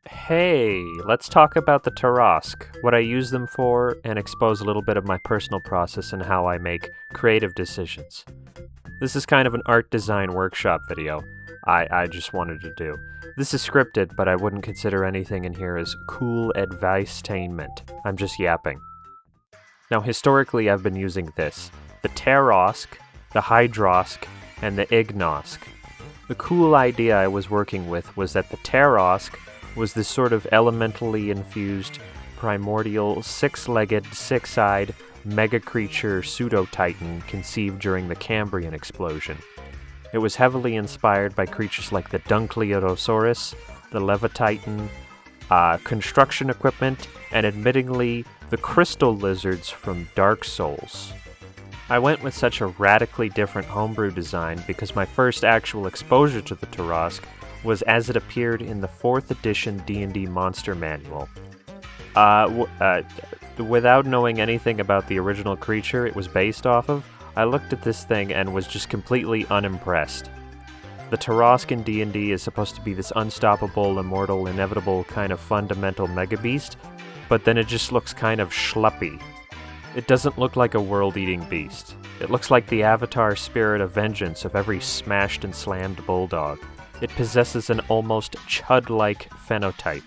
Hey, let's talk about the Tarrasque, what I use them for, and expose a little bit of my personal process and how I make creative decisions. This is kind of an art design workshop video I just wanted to do. This is scripted, but I wouldn't consider anything in here as cool advice-tainment. I'm just yapping. Now, historically, I've been using this: the Tarrasque, the Hydrosque, and the Ignosque. The cool idea I was working with was that the Tarrasque was this sort of elementally infused, primordial, six-legged, six-eyed mega-creature pseudo-titan conceived during the Cambrian explosion. It was heavily inspired by creatures like the Dunkleosaurus, the Levititan, construction equipment, and admittingly, the crystal lizards from Dark Souls. I went with such a radically different homebrew design because my first actual exposure to the Tarrasque was as it appeared in the 4th edition D&D Monster Manual. Without knowing anything about the original creature it was based off of, I looked at this thing and was just completely unimpressed. The Tarrasque in D&D is supposed to be this unstoppable, immortal, inevitable kind of fundamental megabeast, but then it just looks kind of schluppy. It doesn't look like a world-eating beast. It looks like the avatar spirit of vengeance of every smashed and slammed bulldog. It possesses an almost chud-like phenotype.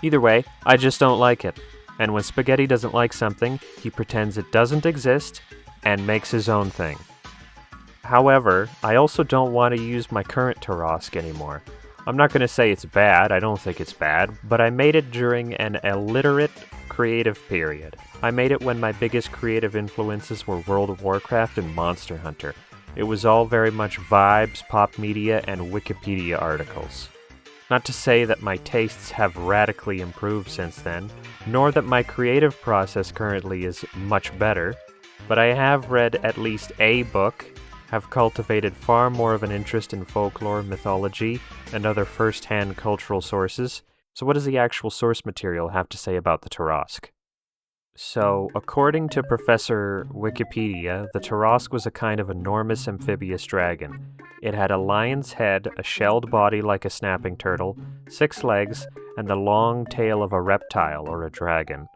Either way, I just don't like it. And when Spaghetti doesn't like something, he pretends it doesn't exist and makes his own thing. However, I also don't want to use my current Tarrasque anymore. I'm not going to say it's bad, I don't think it's bad, but I made it during an illiterate creative period. I made it when my biggest creative influences were World of Warcraft and Monster Hunter. It was all very much vibes, pop media, and Wikipedia articles. Not to say that my tastes have radically improved since then, nor that my creative process currently is much better, but I have read at least a book, have cultivated far more of an interest in folklore, mythology, and other first-hand cultural sources. So what does the actual source material have to say about the Tarrasque? So, according to Professor Wikipedia, the Tarrasque was a kind of enormous amphibious dragon. It had a lion's head, a shelled body like a snapping turtle, 6 legs, and the long tail of a reptile or a dragon.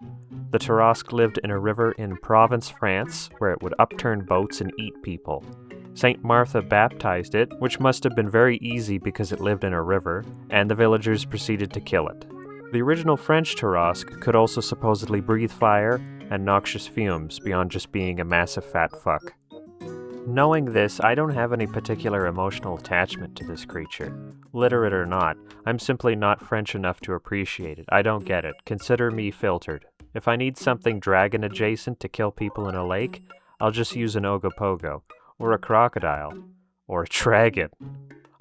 The Tarrasque lived in a river in Provence, France, where it would upturn boats and eat people. Saint Martha baptized it, which must have been very easy because it lived in a river, and the villagers proceeded to kill it. The original French Tarrasque could also supposedly breathe fire and noxious fumes beyond just being a massive fat fuck. Knowing this, I don't have any particular emotional attachment to this creature. Literate or not, I'm simply not French enough to appreciate it. I don't get it. Consider me filtered. If I need something dragon adjacent to kill people in a lake, I'll just use an Ogopogo, or a crocodile, or a dragon.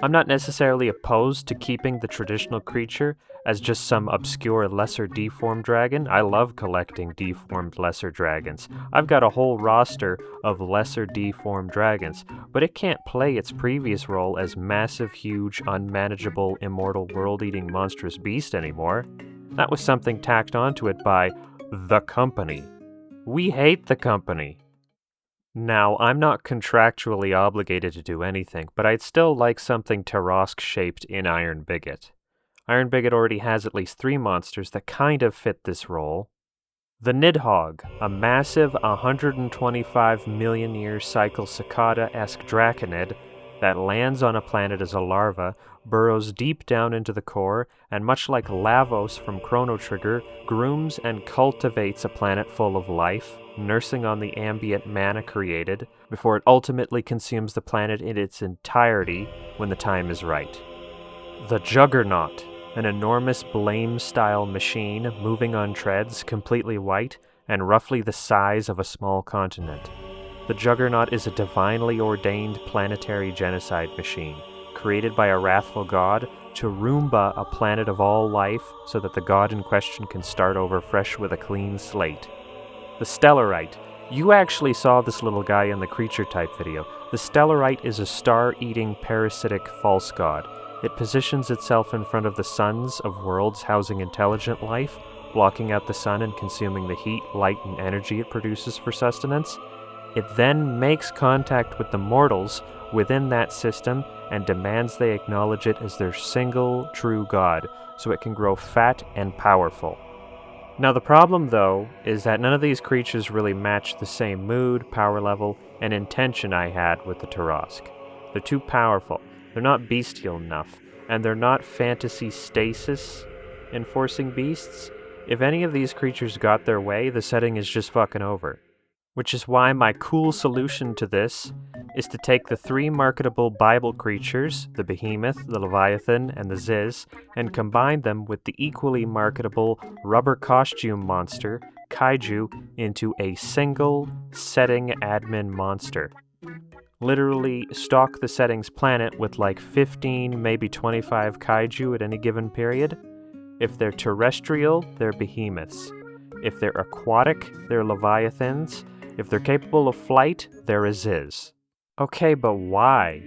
I'm not necessarily opposed to keeping the traditional creature as just some obscure lesser deformed dragon. I love collecting deformed lesser dragons. I've got a whole roster of lesser deformed dragons, but it can't play its previous role as massive, huge, unmanageable, immortal, world-eating monstrous beast anymore. That was something tacked onto it by the company. We hate the company. Now, I'm not contractually obligated to do anything, but I'd still like something Tarrasque-shaped in Iron Bigot. Iron Bigot already has at least 3 monsters that kind of fit this role. The Nidhogg, a massive 125 million year cycle cicada-esque draconid that lands on a planet as a larva, burrows deep down into the core, and much like Lavos from Chrono Trigger, grooms and cultivates a planet full of life, nursing on the ambient mana created, before it ultimately consumes the planet in its entirety when the time is right. The Juggernaut, an enormous Blame-style machine moving on treads, completely white, and roughly the size of a small continent. The Juggernaut is a divinely ordained planetary genocide machine, created by a wrathful god to Roomba a planet of all life so that the god in question can start over fresh with a clean slate. The Stellarite. You actually saw this little guy in the creature type video. The Stellarite is a star-eating parasitic false god. It positions itself in front of the suns of worlds housing intelligent life, blocking out the sun and consuming the heat, light, and energy it produces for sustenance. It then makes contact with the mortals within that system and demands they acknowledge it as their single true god, so it can grow fat and powerful. Now the problem, though, is that none of these creatures really match the same mood, power level, and intention I had with the Tarrasque. They're too powerful, they're not bestial enough, and they're not fantasy stasis enforcing beasts. If any of these creatures got their way, the setting is just fucking over. Which is why my cool solution to this is to take the 3 marketable Bible creatures, the Behemoth, the Leviathan, and the Ziz, and combine them with the equally marketable rubber costume monster, Kaiju, into a single setting admin monster. Literally stock the settings planet with like 15, maybe 25 Kaiju at any given period. If they're terrestrial, they're Behemoths. If they're aquatic, they're Leviathans. If they're capable of flight, they're a Ziz. Okay, but why?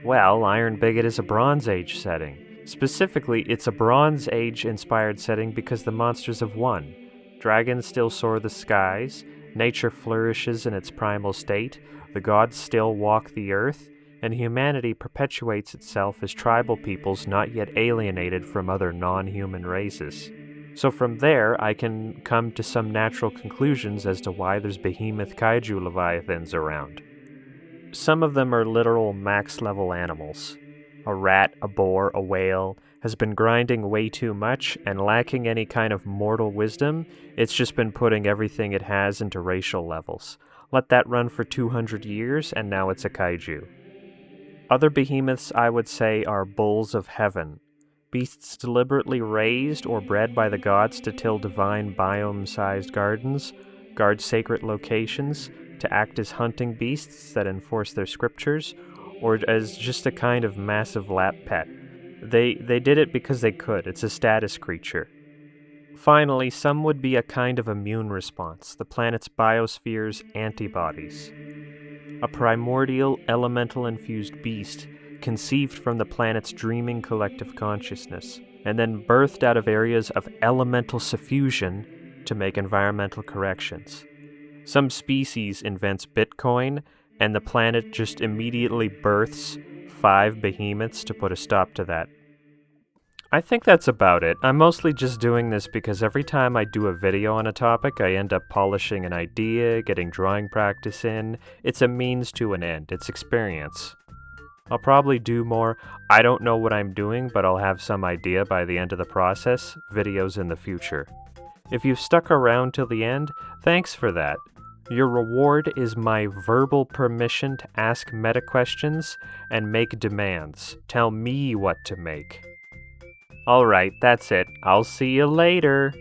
Well, Iron Bigot is a Bronze Age setting. Specifically, it's a Bronze Age-inspired setting because the monsters have won. Dragons still soar the skies, nature flourishes in its primal state, the gods still walk the earth, and humanity perpetuates itself as tribal peoples not yet alienated from other non-human races. So from there, I can come to some natural conclusions as to why there's Behemoth Kaiju Leviathans around. Some of them are literal max-level animals. A rat, a boar, a whale has been grinding way too much, and lacking any kind of mortal wisdom, it's just been putting everything it has into racial levels. Let that run for 200 years, and now it's a kaiju. Other behemoths, I would say, are bulls of heaven. Beasts deliberately raised or bred by the gods to till divine biome-sized gardens, guard sacred locations, to act as hunting beasts that enforce their scriptures, or as just a kind of massive lap pet. They did it because they could. It's a status creature. Finally, some would be a kind of immune response, the planet's biosphere's antibodies. A primordial, elemental-infused beast conceived from the planet's dreaming collective consciousness, and then birthed out of areas of elemental suffusion to make environmental corrections. Some species invents Bitcoin, and the planet just immediately births 5 behemoths to put a stop to that. I think that's about it. I'm mostly just doing this because every time I do a video on a topic, I end up polishing an idea, getting drawing practice in. It's a means to an end. It's experience. I'll probably do more. I don't know what I'm doing, but I'll have some idea by the end of the process. Videos in the future. If you've stuck around till the end, thanks for that. Your reward is my verbal permission to ask meta questions and make demands. Tell me what to make. Alright, that's it. I'll see you later.